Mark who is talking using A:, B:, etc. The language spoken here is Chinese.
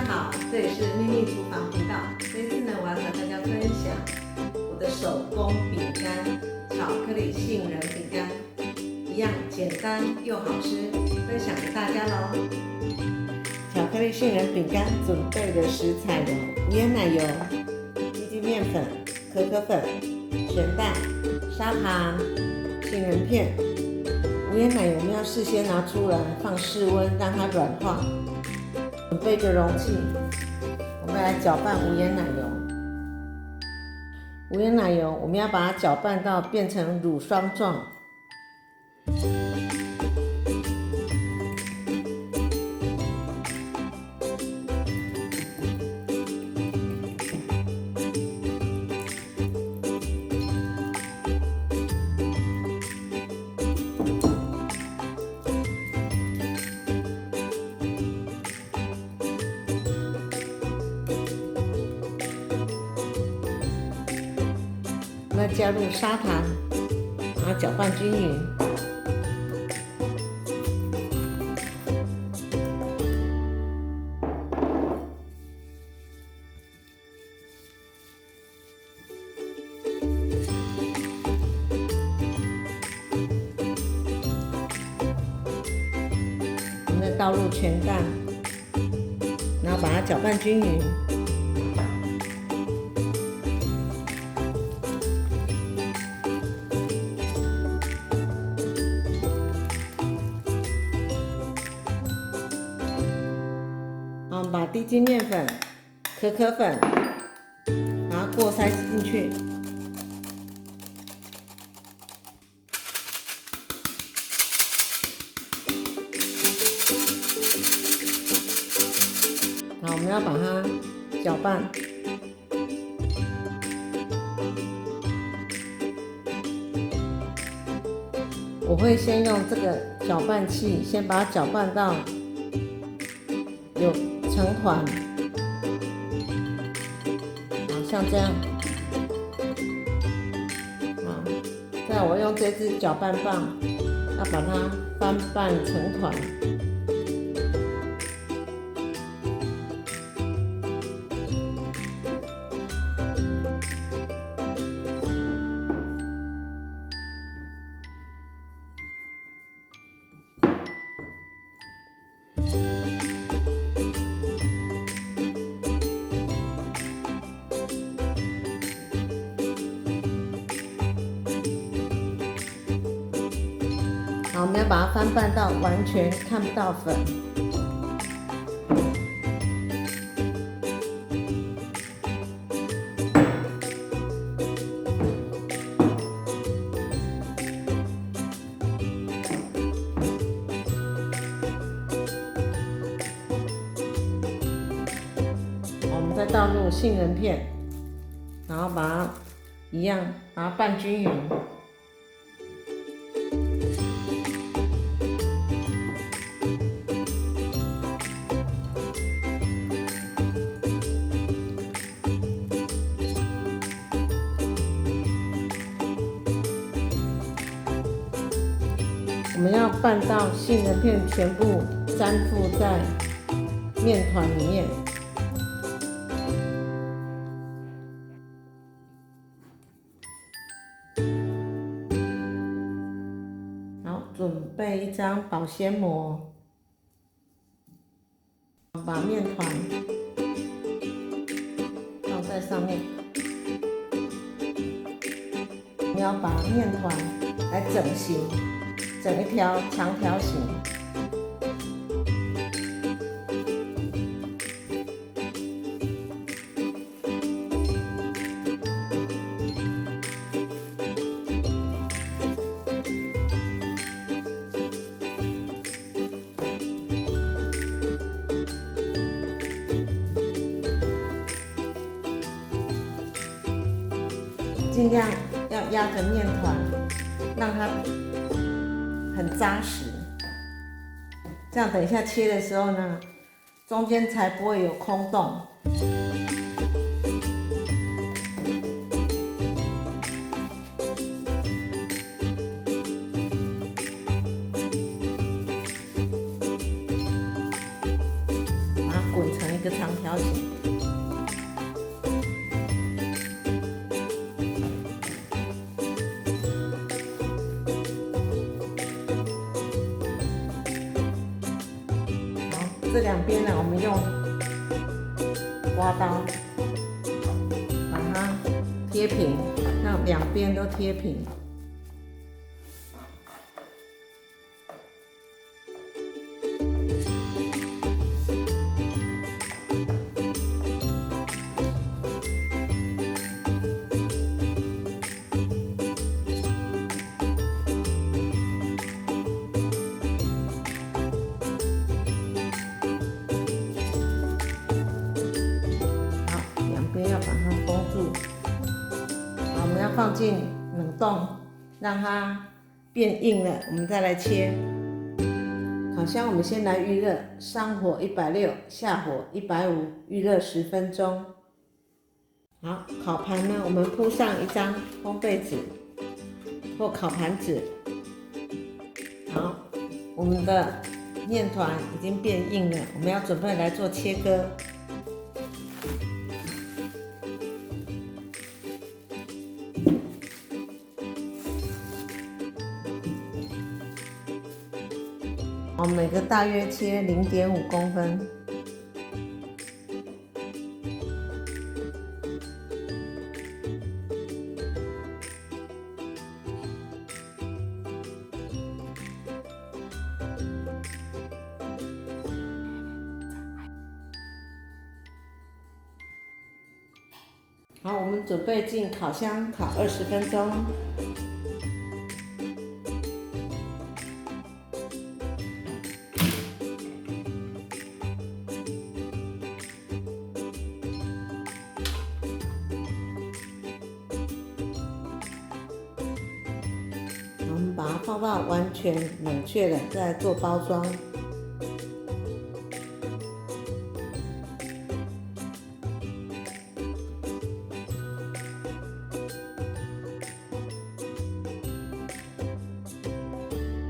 A: 好，这里是秘密厨房频道。这一次呢，我要和大家分享我的手工饼干——巧克力杏仁饼干，一样简单又好吃，分享给大家喽。巧克力杏仁饼干准备的食材有无盐奶油、低筋面粉、可可粉、咸蛋、砂糖、杏仁片。无盐奶油我们要事先拿出来放室温，让它软化。准备一个容器，我们来搅拌无盐奶油。无盐奶油我们要把它搅拌到变成乳霜状。我们要加入砂糖，把它搅拌均匀。我们再倒入全蛋，然后把它搅拌均匀。我们把低筋面粉、可可粉，把它过筛进去。好，我们要把它搅拌。我会先用这个搅拌器，先把它搅拌到有成团，好像这样。好，再我用这支搅拌棒，要把它翻拌成团。好，我们要把它翻拌到完全看不到粉。我们再倒入杏仁片，然后把它一样把它拌均匀。我们要拌到杏仁片全部粘附在面团里面。好，准备一张保鲜膜，把面团放在上面。我们要把面团来整形。整一条长条形，尽量要压着面团，让它很扎实，这样等一下切的时候呢，中间才不会有空洞。把它滚成一个个长条形。好，这两边呢，我们用刮刀把它贴平，让两边都贴平。要把它封住，好，我们要放进冷冻，让它变硬了，我们再来切。烤箱我们先来预热，上火160，下火150，预热10分钟。好，烤盘呢，我们铺上一张烘焙纸或烤盘纸。好，我们的面团已经变硬了，我们要准备来做切割。我每个大约切0.5公分。好，我们准备进烤箱烤20分钟。我们把它放到完全冷却了，再来做包装。